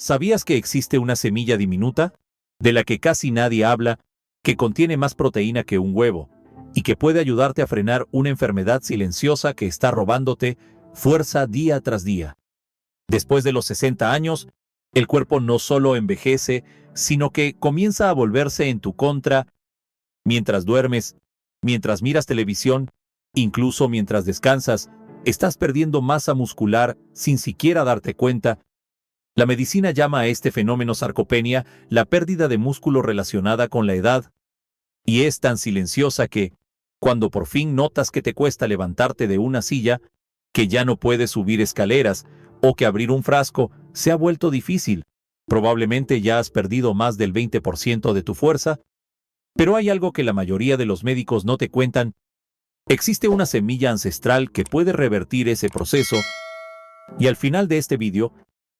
¿Sabías que existe una semilla diminuta, de la que casi nadie habla, que contiene más proteína que un huevo, y que puede ayudarte a frenar una enfermedad silenciosa que está robándote fuerza día tras día? Después de los 60 años, el cuerpo no solo envejece, sino que comienza a volverse en tu contra mientras duermes, mientras miras televisión, incluso mientras descansas. Estás perdiendo masa muscular sin siquiera darte cuenta. La medicina llama a este fenómeno sarcopenia la pérdida de músculo relacionada con la edad, y es tan silenciosa que, cuando por fin notas que te cuesta levantarte de una silla, que ya no puedes subir escaleras, o que abrir un frasco se ha vuelto difícil, probablemente ya has perdido más del 20% de tu fuerza. Pero hay algo que la mayoría de los médicos no te cuentan. Existe una semilla ancestral que puede revertir ese proceso, y al final de este vídeo,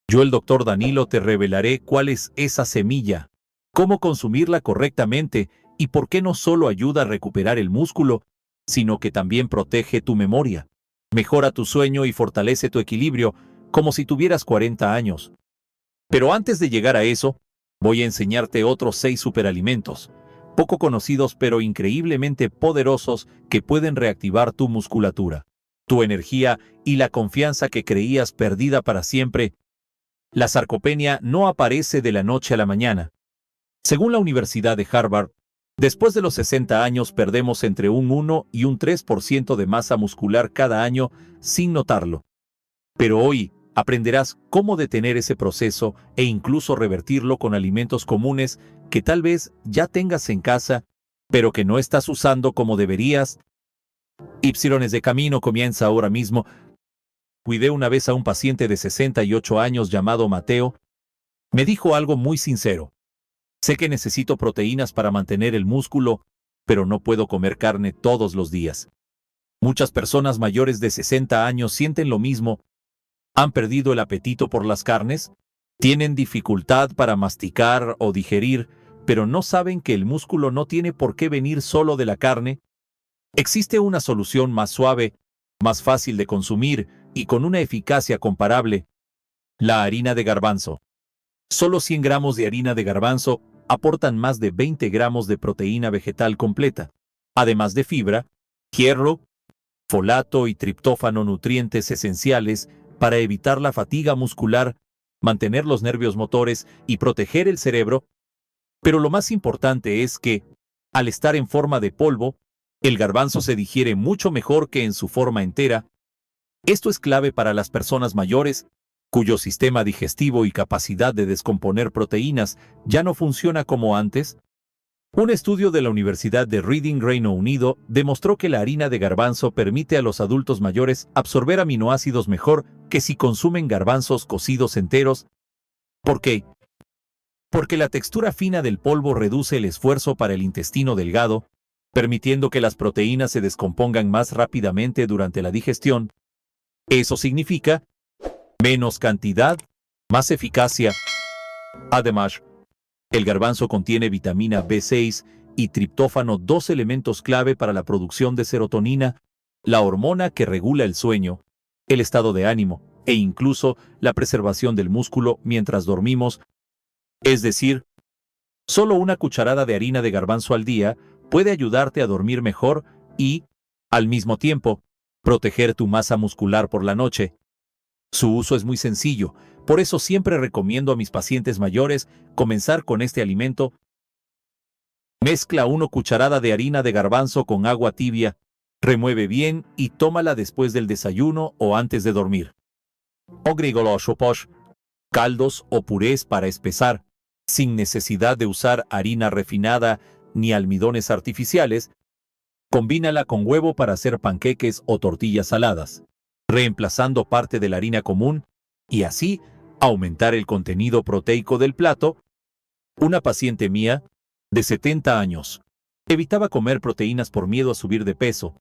yo, el Dr. Danilo, te revelaré cuál es esa semilla, cómo consumirla correctamente y por qué no solo ayuda a recuperar el músculo, sino que también protege tu memoria, mejora tu sueño y fortalece tu equilibrio, como si tuvieras 40 años. Pero antes de llegar a eso, voy a enseñarte otros 6 superalimentos, poco conocidos pero increíblemente poderosos, que pueden reactivar tu musculatura, tu energía y la confianza que creías perdida para siempre. La sarcopenia no aparece de la noche a la mañana. Según la Universidad de Harvard, después de los 60 años perdemos entre un 1 y un 3% de masa muscular cada año sin notarlo. Pero hoy aprenderás cómo detener ese proceso e incluso revertirlo con alimentos comunes que tal vez ya tengas en casa, pero que no estás usando como deberías. Ypsilones de Camino comienza ahora mismo. Cuidé una vez a un paciente de 68 años llamado Mateo. Me dijo algo muy sincero. Sé que necesito proteínas para mantener el músculo, pero no puedo comer carne todos los días. Muchas personas mayores de 60 años sienten lo mismo. ¿Han perdido el apetito por las carnes? ¿Tienen dificultad para masticar o digerir, pero no saben que el músculo no tiene por qué venir solo de la carne? Existe una solución más suave, más fácil de consumir y con una eficacia comparable: la harina de garbanzo. Solo 100 gramos de harina de garbanzo aportan más de 20 gramos de proteína vegetal completa, además de fibra, hierro, folato y triptófano, nutrientes esenciales para evitar la fatiga muscular, mantener los nervios motores y proteger el cerebro. Pero lo más importante es que, al estar en forma de polvo, el garbanzo se digiere mucho mejor que en su forma entera. Esto es clave para las personas mayores, cuyo sistema digestivo y capacidad de descomponer proteínas ya no funciona como antes. Un estudio de la Universidad de Reading, Reino Unido, demostró que la harina de garbanzo permite a los adultos mayores absorber aminoácidos mejor que si consumen garbanzos cocidos enteros. ¿Por qué? Porque la textura fina del polvo reduce el esfuerzo para el intestino delgado, permitiendo que las proteínas se descompongan más rápidamente durante la digestión. Eso significa menos cantidad, más eficacia. Además, el garbanzo contiene vitamina B6 y triptófano, 2 elementos clave para la producción de serotonina, la hormona que regula el sueño, el estado de ánimo e incluso la preservación del músculo mientras dormimos. Es decir, solo una cucharada de harina de garbanzo al día puede ayudarte a dormir mejor y, al mismo tiempo, proteger tu masa muscular por la noche. Su uso es muy sencillo, por eso siempre recomiendo a mis pacientes mayores comenzar con este alimento. Mezcla 1 cucharada de harina de garbanzo con agua tibia, remueve bien y tómala después del desayuno o antes de dormir. Caldos o purés para espesar, sin necesidad de usar harina refinada ni almidones artificiales. Combínala con huevo para hacer panqueques o tortillas saladas, reemplazando parte de la harina común, y así aumentar el contenido proteico del plato. Una paciente mía, de 70 años, evitaba comer proteínas por miedo a subir de peso,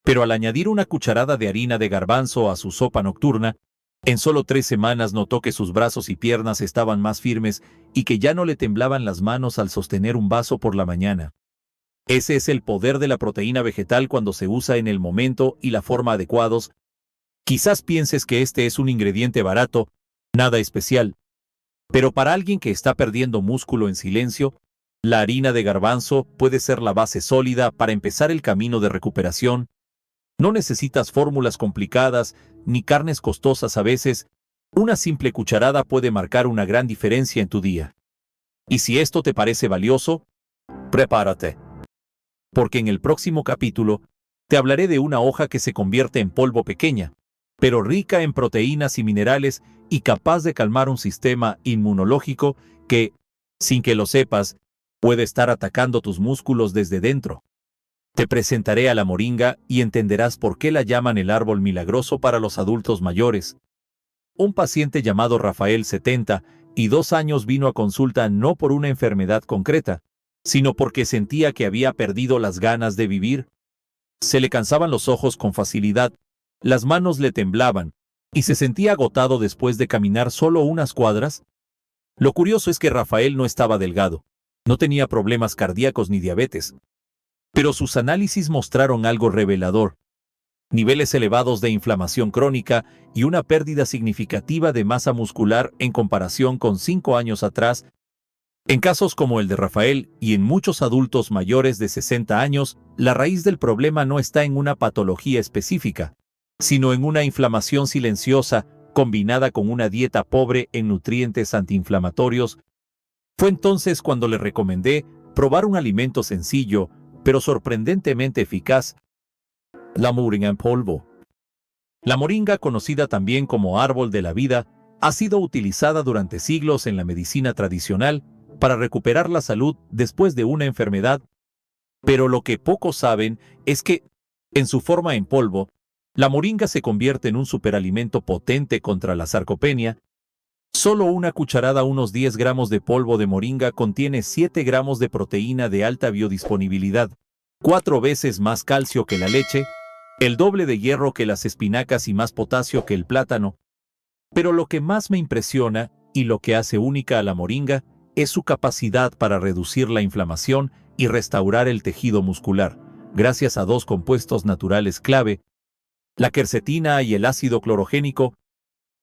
pero al añadir 1 cucharada de harina de garbanzo a su sopa nocturna, en solo 3 semanas notó que sus brazos y piernas estaban más firmes y que ya no le temblaban las manos al sostener un vaso por la mañana. Ese es el poder de la proteína vegetal cuando se usa en el momento y la forma adecuados. Quizás pienses que este es un ingrediente barato, nada especial. Pero para alguien que está perdiendo músculo en silencio, la harina de garbanzo puede ser la base sólida para empezar el camino de recuperación. No necesitas fórmulas complicadas ni carnes costosas a veces. Una simple cucharada puede marcar una gran diferencia en tu día. Y si esto te parece valioso, prepárate. Porque en el próximo capítulo te hablaré de una hoja que se convierte en polvo pequeña, pero rica en proteínas y minerales y capaz de calmar un sistema inmunológico que, sin que lo sepas, puede estar atacando tus músculos desde dentro. Te presentaré a la moringa y entenderás por qué la llaman el árbol milagroso para los adultos mayores. Un paciente llamado Rafael, 72 años, vino a consulta no por una enfermedad concreta, sino porque sentía que había perdido las ganas de vivir. Se le cansaban los ojos con facilidad, las manos le temblaban, y se sentía agotado después de caminar solo unas cuadras. Lo curioso es que Rafael no estaba delgado, no tenía problemas cardíacos ni diabetes. Pero sus análisis mostraron algo revelador: niveles elevados de inflamación crónica y una pérdida significativa de masa muscular en comparación con 5 años atrás. En casos como el de Rafael y en muchos adultos mayores de 60 años, la raíz del problema no está en una patología específica, sino en una inflamación silenciosa combinada con una dieta pobre en nutrientes antiinflamatorios. Fue entonces cuando le recomendé probar un alimento sencillo, pero sorprendentemente eficaz: la moringa en polvo. La moringa, conocida también como árbol de la vida, ha sido utilizada durante siglos en la medicina tradicional para recuperar la salud después de una enfermedad. Pero lo que pocos saben es que, en su forma en polvo, la moringa se convierte en un superalimento potente contra la sarcopenia. Solo una cucharada, unos 10 gramos de polvo de moringa, contiene 7 gramos de proteína de alta biodisponibilidad, 4 veces más calcio que la leche, el doble de hierro que las espinacas y más potasio que el plátano. Pero lo que más me impresiona y lo que hace única a la moringa es su capacidad para reducir la inflamación y restaurar el tejido muscular, gracias a 2 compuestos naturales clave: la quercetina y el ácido clorogénico.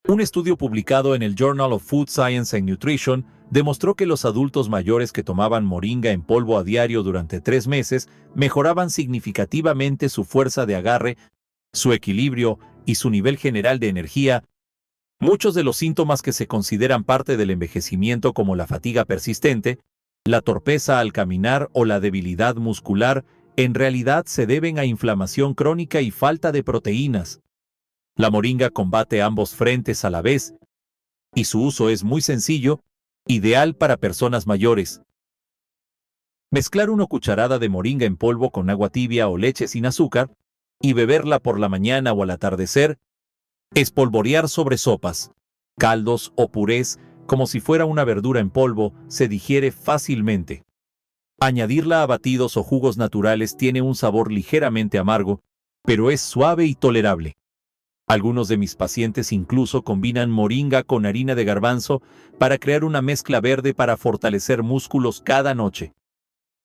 Un estudio publicado en el Journal of Food Science and Nutrition demostró que los adultos mayores que tomaban moringa en polvo a diario durante 3 meses mejoraban significativamente su fuerza de agarre, su equilibrio y su nivel general de energía. Muchos de los síntomas que se consideran parte del envejecimiento, como la fatiga persistente, la torpeza al caminar o la debilidad muscular, en realidad se deben a inflamación crónica y falta de proteínas. La moringa combate ambos frentes a la vez, y su uso es muy sencillo, ideal para personas mayores. Mezclar una cucharada de moringa en polvo con agua tibia o leche sin azúcar, y beberla por la mañana o al atardecer. Espolvorear sobre sopas, caldos o purés como si fuera una verdura en polvo, se digiere fácilmente. Añadirla a batidos o jugos naturales tiene un sabor ligeramente amargo, pero es suave y tolerable. Algunos de mis pacientes incluso combinan moringa con harina de garbanzo para crear una mezcla verde para fortalecer músculos cada noche.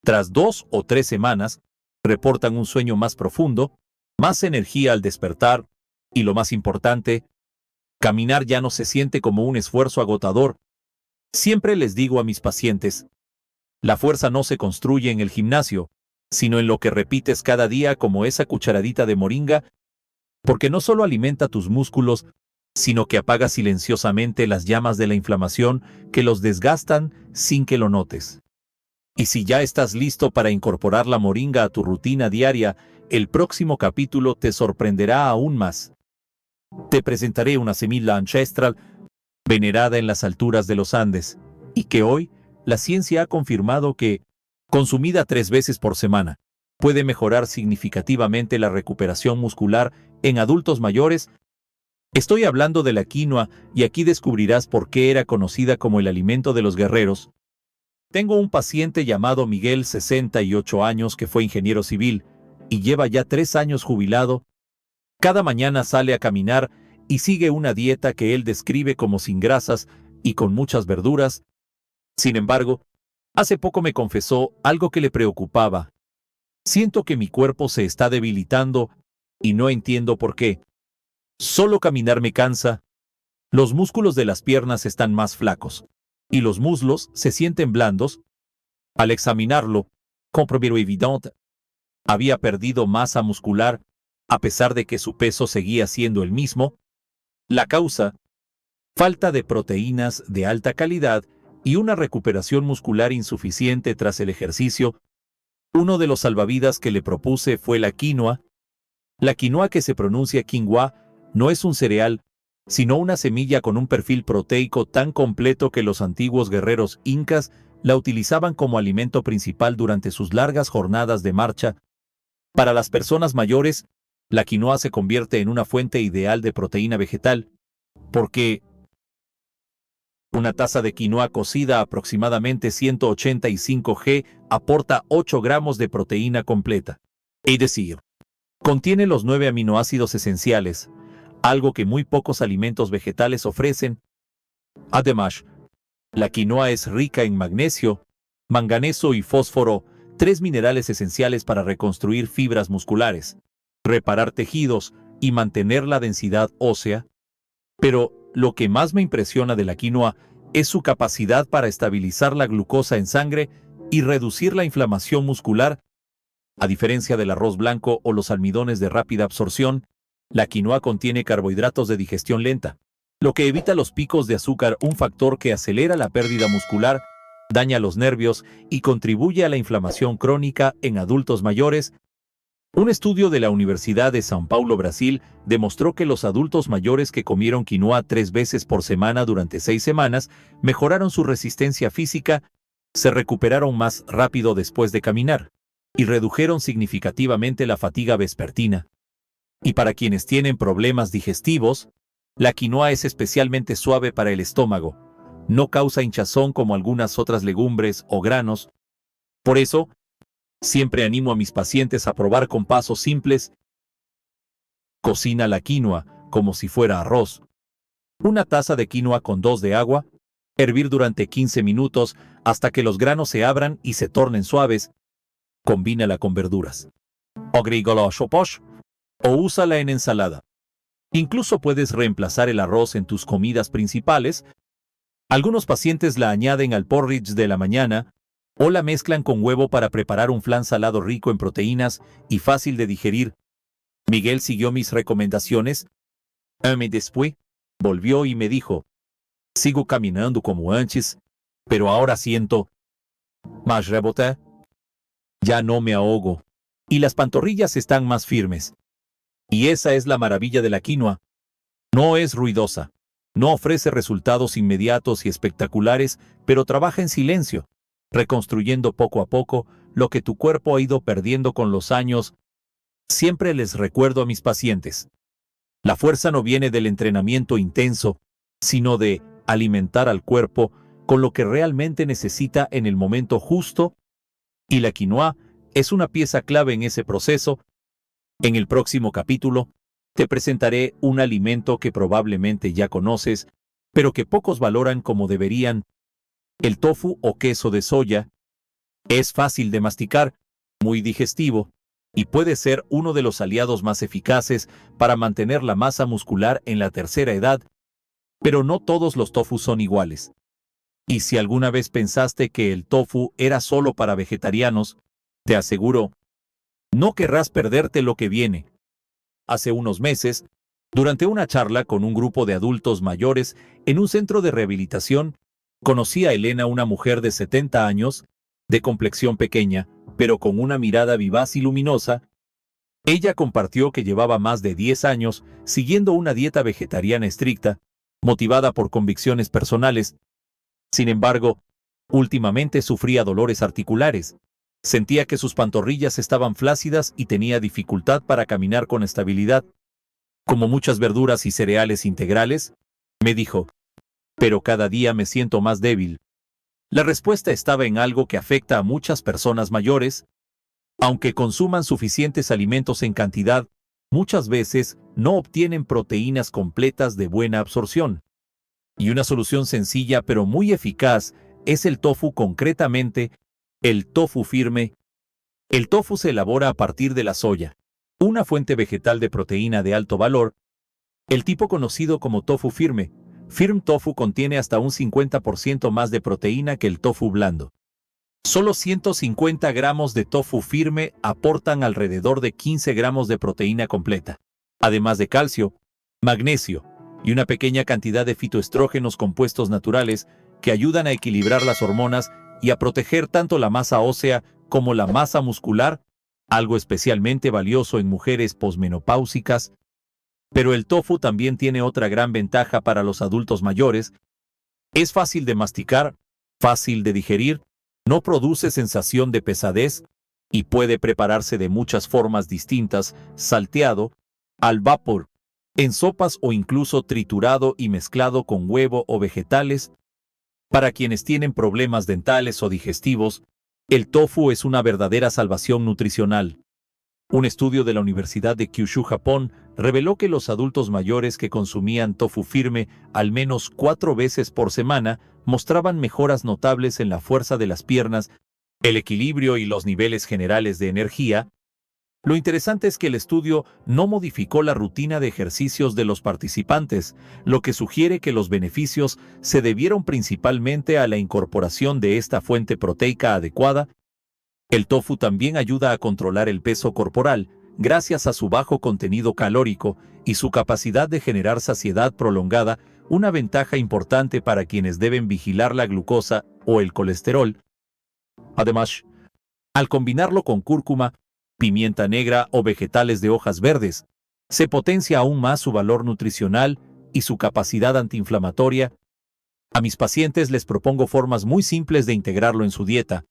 Tras 2 o 3 semanas, reportan un sueño más profundo, más energía al despertar, y lo más importante, caminar ya no se siente como un esfuerzo agotador. Siempre les digo a mis pacientes: la fuerza no se construye en el gimnasio, sino en lo que repites cada día, como esa cucharadita de moringa, porque no solo alimenta tus músculos, sino que apaga silenciosamente las llamas de la inflamación que los desgastan sin que lo notes. Y si ya estás listo para incorporar la moringa a tu rutina diaria, el próximo capítulo te sorprenderá aún más. Te presentaré una semilla ancestral venerada en las alturas de los Andes, y que hoy la ciencia ha confirmado que, consumida 3 veces por semana, puede mejorar significativamente la recuperación muscular en adultos mayores. Estoy hablando de la quinoa, y aquí descubrirás por qué era conocida como el alimento de los guerreros. Tengo un paciente llamado Miguel, 68 años, que fue ingeniero civil y lleva ya 3 años jubilado. Cada mañana sale a caminar y sigue una dieta que él describe como sin grasas y con muchas verduras. Sin embargo, hace poco me confesó algo que le preocupaba: siento que mi cuerpo se está debilitando y no entiendo por qué. Solo caminar me cansa. Los músculos de las piernas están más flacos. y los muslos se sienten blandos. Al examinarlo, comprobaron evidente, había perdido masa muscular, a pesar de que su peso seguía siendo el mismo. La causa: falta de proteínas de alta calidad y una recuperación muscular insuficiente tras el ejercicio. Uno de los salvavidas que le propuse fue la quinoa. La quinoa, que se pronuncia quinoa, no es un cereal, sino una semilla con un perfil proteico tan completo que los antiguos guerreros incas la utilizaban como alimento principal durante sus largas jornadas de marcha. Para las personas mayores, la quinoa se convierte en una fuente ideal de proteína vegetal, porque una taza de quinoa cocida, aproximadamente 185 g, aporta 8 gramos de proteína completa. Es decir, contiene los 9 aminoácidos esenciales, algo que muy pocos alimentos vegetales ofrecen. Además, la quinoa es rica en magnesio, manganeso y fósforo, 3 minerales esenciales para reconstruir fibras musculares, reparar tejidos y mantener la densidad ósea. Pero lo que más me impresiona de la quinoa es su capacidad para estabilizar la glucosa en sangre y reducir la inflamación muscular. A diferencia del arroz blanco o los almidones de rápida absorción, la quinoa contiene carbohidratos de digestión lenta, lo que evita los picos de azúcar, un factor que acelera la pérdida muscular, daña los nervios y contribuye a la inflamación crónica en adultos mayores. Un estudio de la Universidad de São Paulo, Brasil, demostró que los adultos mayores que comieron quinoa 3 veces por semana durante 6 semanas mejoraron su resistencia física, se recuperaron más rápido después de caminar y redujeron significativamente la fatiga vespertina. Y para quienes tienen problemas digestivos, la quinoa es especialmente suave para el estómago. No causa hinchazón como algunas otras legumbres o granos. Por eso, siempre animo a mis pacientes a probar con pasos simples. Cocina la quinoa como si fuera arroz. Una taza de quinoa con 2 de agua. Hervir durante 15 minutos hasta que los granos se abran y se tornen suaves. Combínala con verduras. Agrégala a sopas o úsala en ensalada. Incluso puedes reemplazar el arroz en tus comidas principales. Algunos pacientes la añaden al porridge de la mañana o la mezclan con huevo para preparar un flan salado rico en proteínas y fácil de digerir. Miguel siguió mis recomendaciones. Un mes después, volvió y me dijo: sigo caminando como antes, pero ahora siento más rebote. Ya no me ahogo y las pantorrillas están más firmes. Y esa es la maravilla de la quinoa. No es ruidosa, no ofrece resultados inmediatos y espectaculares, pero trabaja en silencio, reconstruyendo poco a poco lo que tu cuerpo ha ido perdiendo con los años. Siempre les recuerdo a mis pacientes: la fuerza no viene del entrenamiento intenso, sino de alimentar al cuerpo con lo que realmente necesita en el momento justo, y la quinoa es una pieza clave en ese proceso. En el próximo capítulo, te presentaré un alimento que probablemente ya conoces, pero que pocos valoran como deberían: el tofu o queso de soya. Es fácil de masticar, muy digestivo, y puede ser uno de los aliados más eficaces para mantener la masa muscular en la tercera edad. Pero no todos los tofus son iguales. Y si alguna vez pensaste que el tofu era solo para vegetarianos, te aseguro, no querrás perderte lo que viene. Hace unos meses, durante una charla con un grupo de adultos mayores en un centro de rehabilitación, conocí a Elena, una mujer de 70 años, de complexión pequeña, pero con una mirada vivaz y luminosa. Ella compartió que llevaba más de 10 años siguiendo una dieta vegetariana estricta, motivada por convicciones personales. Sin embargo, últimamente sufría dolores articulares. Sentía que sus pantorrillas estaban flácidas y tenía dificultad para caminar con estabilidad. Como muchas verduras y cereales integrales, me dijo, pero cada día me siento más débil. La respuesta estaba en algo que afecta a muchas personas mayores. Aunque consuman suficientes alimentos en cantidad, muchas veces no obtienen proteínas completas de buena absorción. Y una solución sencilla pero muy eficaz es el tofu, concretamente el tofu firme. El tofu se elabora a partir de la soya, una fuente vegetal de proteína de alto valor. El tipo conocido como tofu firme Firm Tofu contiene hasta un 50% más de proteína que el tofu blando. Solo 150 gramos de tofu firme aportan alrededor de 15 gramos de proteína completa, además de calcio, magnesio y una pequeña cantidad de fitoestrógenos compuestos naturales que ayudan a equilibrar las hormonas y a proteger tanto la masa ósea como la masa muscular, algo especialmente valioso en mujeres posmenopáusicas. Pero el tofu también tiene otra gran ventaja para los adultos mayores. Es fácil de masticar, fácil de digerir, no produce sensación de pesadez y puede prepararse de muchas formas distintas, salteado, al vapor, en sopas o incluso triturado y mezclado con huevo o vegetales. Para quienes tienen problemas dentales o digestivos, el tofu es una verdadera salvación nutricional. Un estudio de la Universidad de Kyushu, Japón, reveló que los adultos mayores que consumían tofu firme al menos 4 veces por semana mostraban mejoras notables en la fuerza de las piernas, el equilibrio y los niveles generales de energía. Lo interesante es que el estudio no modificó la rutina de ejercicios de los participantes, lo que sugiere que los beneficios se debieron principalmente a la incorporación de esta fuente proteica adecuada. El tofu también ayuda a controlar el peso corporal, gracias a su bajo contenido calórico y su capacidad de generar saciedad prolongada, una ventaja importante para quienes deben vigilar la glucosa o el colesterol. Además, al combinarlo con cúrcuma, pimienta negra o vegetales de hojas verdes, se potencia aún más su valor nutricional y su capacidad antiinflamatoria. A mis pacientes les propongo formas muy simples de integrarlo en su dieta.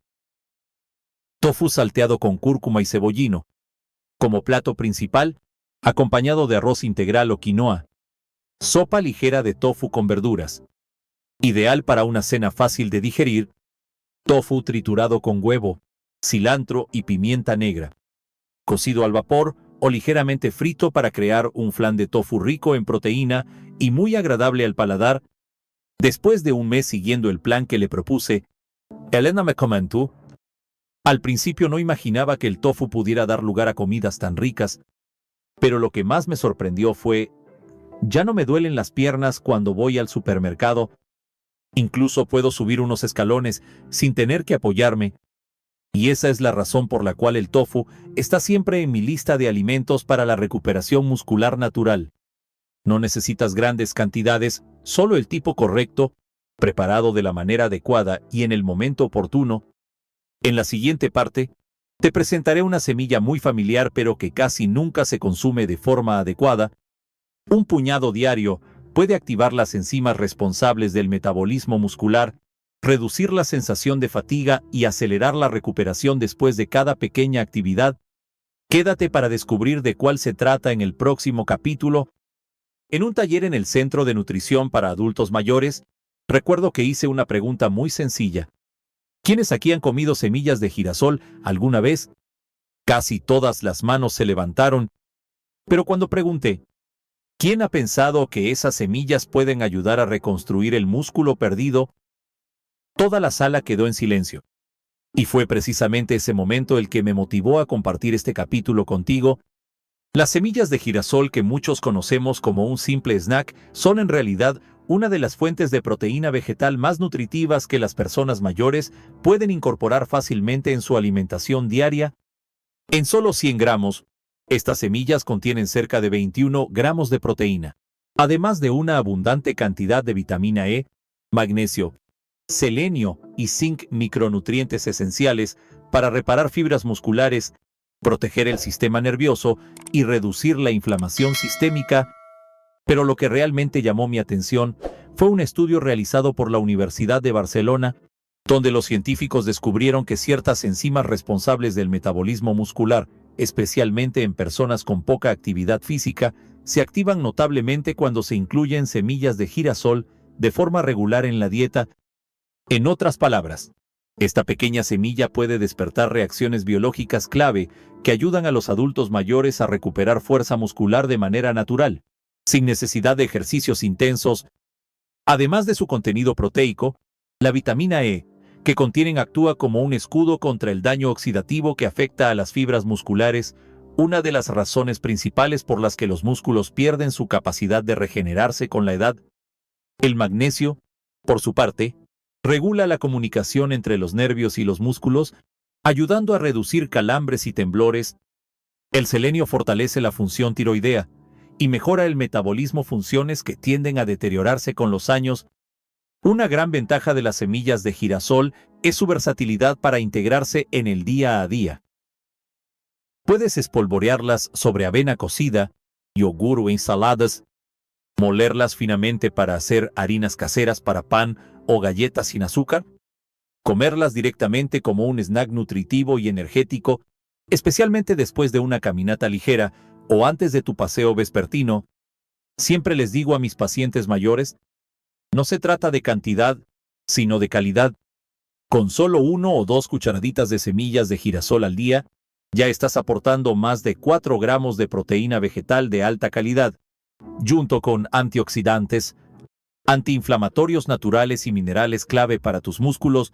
Tofu salteado con cúrcuma y cebollino, como plato principal, acompañado de arroz integral o quinoa. Sopa ligera de tofu con verduras. Ideal para una cena fácil de digerir. Tofu triturado con huevo, cilantro y pimienta negra. Cocido al vapor o ligeramente frito para crear un flan de tofu rico en proteína y muy agradable al paladar. Después de un mes siguiendo el plan que le propuse, Elena me comentó: al principio no imaginaba que el tofu pudiera dar lugar a comidas tan ricas, pero lo que más me sorprendió fue: ya no me duelen las piernas cuando voy al supermercado, incluso puedo subir unos escalones sin tener que apoyarme. Y esa es la razón por la cual el tofu está siempre en mi lista de alimentos para la recuperación muscular natural. No necesitas grandes cantidades, solo el tipo correcto, preparado de la manera adecuada y en el momento oportuno. En la siguiente parte, te presentaré una semilla muy familiar pero que casi nunca se consume de forma adecuada. Un puñado diario puede activar las enzimas responsables del metabolismo muscular, reducir la sensación de fatiga y acelerar la recuperación después de cada pequeña actividad. Quédate para descubrir de cuál se trata en el próximo capítulo. En un taller en el Centro de Nutrición para Adultos Mayores, recuerdo que hice una pregunta muy sencilla. ¿Quiénes aquí han comido semillas de girasol alguna vez? Casi todas las manos se levantaron. Pero cuando pregunté, ¿quién ha pensado que esas semillas pueden ayudar a reconstruir el músculo perdido? Toda la sala quedó en silencio. Y fue precisamente ese momento el que me motivó a compartir este capítulo contigo. Las semillas de girasol, que muchos conocemos como un simple snack, son en realidad una de las fuentes de proteína vegetal más nutritivas que las personas mayores pueden incorporar fácilmente en su alimentación diaria. En solo 100 gramos, estas semillas contienen cerca de 21 gramos de proteína, además de una abundante cantidad de vitamina E, magnesio, selenio y zinc, micronutrientes esenciales para reparar fibras musculares, proteger el sistema nervioso y reducir la inflamación sistémica. Pero lo que realmente llamó mi atención fue un estudio realizado por la Universidad de Barcelona, donde los científicos descubrieron que ciertas enzimas responsables del metabolismo muscular, especialmente en personas con poca actividad física, se activan notablemente cuando se incluyen semillas de girasol de forma regular en la dieta. En otras palabras, esta pequeña semilla puede despertar reacciones biológicas clave que ayudan a los adultos mayores a recuperar fuerza muscular de manera natural, sin necesidad de ejercicios intensos. Además de su contenido proteico, la vitamina E que contienen actúa como un escudo contra el daño oxidativo que afecta a las fibras musculares, una de las razones principales por las que los músculos pierden su capacidad de regenerarse con la edad. El magnesio, por su parte, regula la comunicación entre los nervios y los músculos, ayudando a reducir calambres y temblores. El selenio fortalece la función tiroidea y mejora el metabolismo, funciones que tienden a deteriorarse con los años. Una gran ventaja de las semillas de girasol es su versatilidad para integrarse en el día a día. Puedes espolvorearlas sobre avena cocida, yogur o ensaladas, molerlas finamente para hacer harinas caseras para pan o galletas sin azúcar, comerlas directamente como un snack nutritivo y energético, especialmente después de una caminata ligera o antes de tu paseo vespertino. Siempre les digo a mis pacientes mayores, no se trata de cantidad, sino de calidad. Con solo 1 o 2 cucharaditas de semillas de girasol al día, ya estás aportando más de 4 gramos de proteína vegetal de alta calidad, junto con antioxidantes, antiinflamatorios naturales y minerales clave para tus músculos.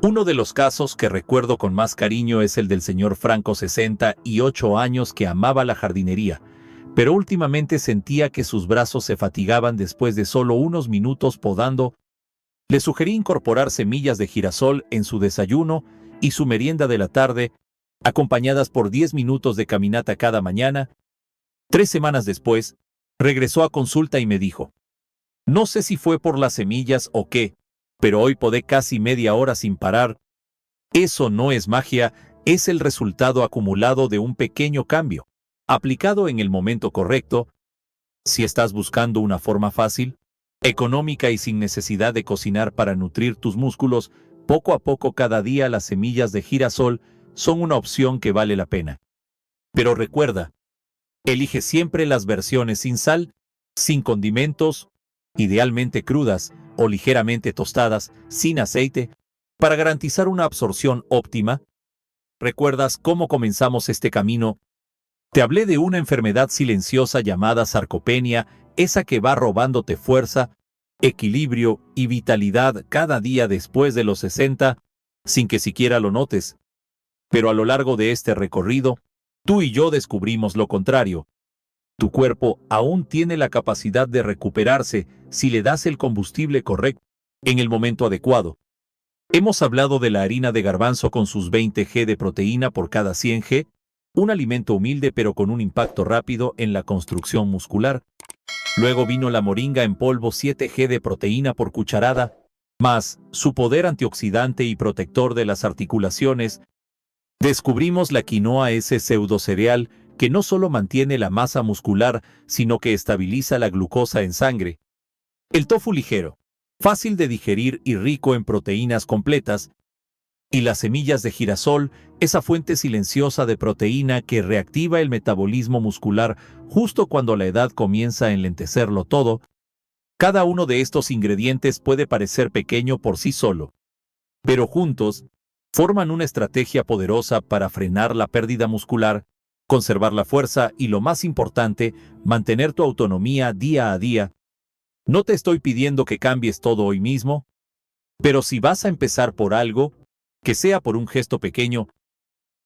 Uno de los casos que recuerdo con más cariño es el del señor Franco, 68 años, que amaba la jardinería, pero últimamente sentía que sus brazos se fatigaban después de solo unos minutos podando. Le sugerí incorporar semillas de girasol en su desayuno y su merienda de la tarde, acompañadas por 10 minutos de caminata cada mañana. 3 semanas después, regresó a consulta y me dijo, no sé si fue por las semillas o qué, pero hoy podé casi media hora sin parar. Eso no es magia, es el resultado acumulado de un pequeño cambio, aplicado en el momento correcto. Si estás buscando una forma fácil, económica y sin necesidad de cocinar para nutrir tus músculos, poco a poco cada día las semillas de girasol son una opción que vale la pena. Pero recuerda, elige siempre las versiones sin sal, sin condimentos, idealmente crudas o ligeramente tostadas, sin aceite, para garantizar una absorción óptima. ¿Recuerdas cómo comenzamos este camino? Te hablé de una enfermedad silenciosa llamada sarcopenia, esa que va robándote fuerza, equilibrio y vitalidad cada día después de los 60, sin que siquiera lo notes. Pero a lo largo de este recorrido, tú y yo descubrimos lo contrario. Tu cuerpo aún tiene la capacidad de recuperarse si le das el combustible correcto en el momento adecuado. Hemos hablado de la harina de garbanzo con sus 20 g de proteína por cada 100 g, un alimento humilde pero con un impacto rápido en la construcción muscular. Luego vino la moringa en polvo, 7 g de proteína por cucharada, más su poder antioxidante y protector de las articulaciones. Descubrimos la quinoa, ese pseudocereal que no solo mantiene la masa muscular, sino que estabiliza la glucosa en sangre. El tofu ligero, fácil de digerir y rico en proteínas completas. Y las semillas de girasol, esa fuente silenciosa de proteína que reactiva el metabolismo muscular justo cuando la edad comienza a enlentecerlo todo. Cada uno de estos ingredientes puede parecer pequeño por sí solo, pero juntos forman una estrategia poderosa para frenar la pérdida muscular, conservar la fuerza y, lo más importante, mantener tu autonomía día a día. No te estoy pidiendo que cambies todo hoy mismo, pero si vas a empezar por algo, que sea por un gesto pequeño,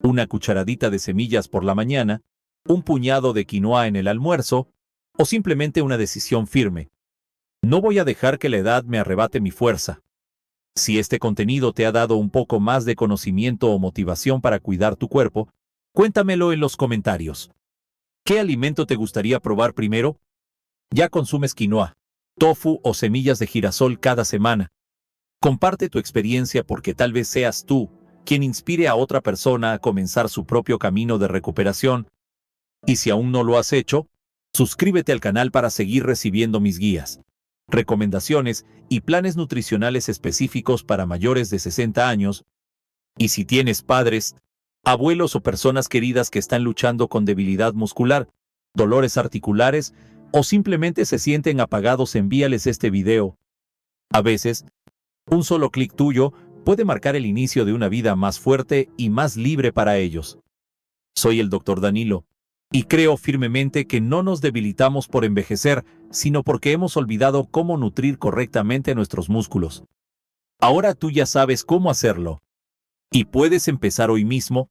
una cucharadita de semillas por la mañana, un puñado de quinoa en el almuerzo, o simplemente una decisión firme. No voy a dejar que la edad me arrebate mi fuerza. Si este contenido te ha dado un poco más de conocimiento o motivación para cuidar tu cuerpo, cuéntamelo en los comentarios. ¿Qué alimento te gustaría probar primero? ¿Ya consumes quinoa, tofu o semillas de girasol cada semana? Comparte tu experiencia, porque tal vez seas tú quien inspire a otra persona a comenzar su propio camino de recuperación. Y si aún no lo has hecho, suscríbete al canal para seguir recibiendo mis guías, recomendaciones y planes nutricionales específicos para mayores de 60 años. Y si tienes padres, abuelos o personas queridas que están luchando con debilidad muscular, dolores articulares o simplemente se sienten apagados, envíales este video. A veces, un solo clic tuyo puede marcar el inicio de una vida más fuerte y más libre para ellos. Soy el Dr. Danilo, y creo firmemente que no nos debilitamos por envejecer, sino porque hemos olvidado cómo nutrir correctamente nuestros músculos. Ahora tú ya sabes cómo hacerlo. Y puedes empezar hoy mismo,